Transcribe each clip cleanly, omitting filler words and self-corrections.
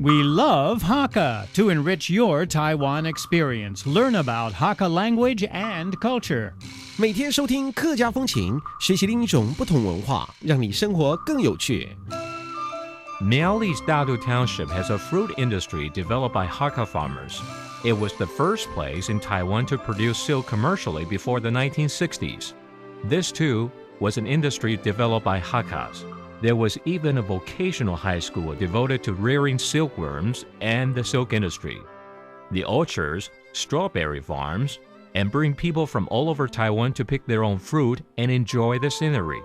We love Hakka to enrich your Taiwan experience. Learn about Hakka language and culture. 每天收听客家风情，学习另一种不同文化，让你生活更有趣。Miaoli's Dadu Township has a fruit industry developed by Hakka farmers. It was the first place in Taiwan to produce silk commercially before the 1960s. This, too, was an industry developed by Hakkas. There was even a vocational high school devoted to rearing silkworms and the silk industry. The orchards, strawberry farms, and bring people from all over Taiwan to pick their own fruit and enjoy the scenery.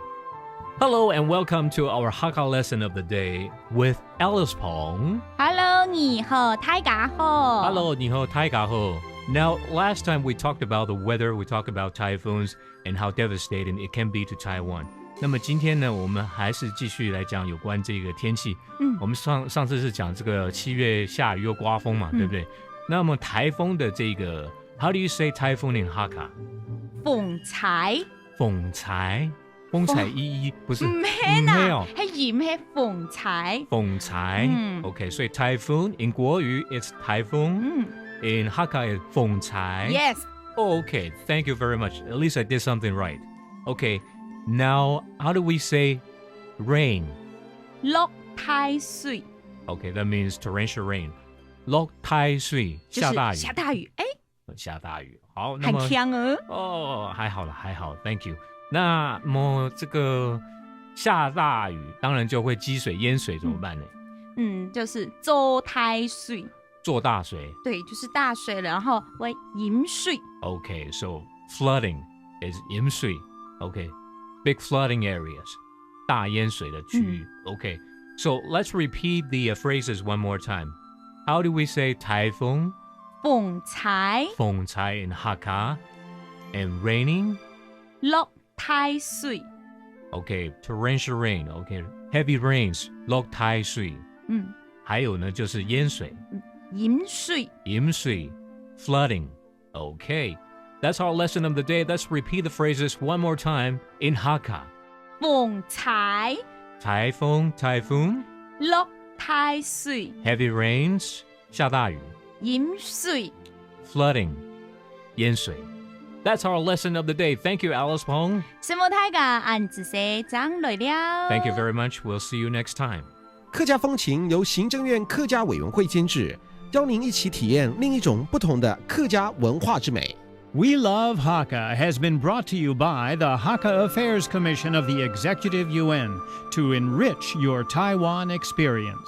Hello and welcome to our Hakka lesson of the day with Alice Pong. Hello, 你好，大家好。 Hello, 你好，大家好. Now, last time we talked about the weather, we talked about typhoons and how devastating it can be to Taiwan. 那么今天呢，我们还是继续来讲有关这个天气。我们上次是讲这个7月下雨又刮风嘛，对不对？那么台风的这个 ，How do you say typhoon in Hakka？ 風采。風采，風采依依不是？唔係啊，沒有，係鹽係風采。風采。OK， 所以 typhoon in 國語 it's typhoon。In Hakka it's 風采。Yes. Oh, okay, thank you very much. At least I did something right. Okay, now how do we say rain? 落太水。 Okay, that means torrential rain. 落太水，下大雨。下大雨，哎，下大雨。好，那么很强哦。哦，还好了，还好 ，Thank you。那么这个下大雨，当然就会积水、淹水，怎么办呢？就是做太水。做大水。对，就是大水了，然后会淹水。Okay, so flooding is 淹水。Okay, big flooding areas. 大淹水的区域。Okay, so let's repeat the phrases one more time. How do we say typhoon? 風采。風采 in Hakka. And raining? 落太水。 Okay, torrential rain. Okay, heavy rains. 落太水。还有呢，就是淹水。淹水。淹水 flooding. Okay, that's our lesson of the day. Let's repeat the phrases one more time in Hakka. 風采。台風 typhoon. 落太水。 Heavy rains 下大雨。淹水。 Flooding 淹水。That's our lesson of the day. Thank you, Alice Pong. 什麼大家按自些長來了。 Thank you very much. We'll see you next time. 客家风情由行政院客家委员会监制，邀您一起体验另一种不同的客家文化之美。We Love Hakka has been brought to you by the Hakka Affairs Commission of the Executive Yuan to enrich your Taiwan experience.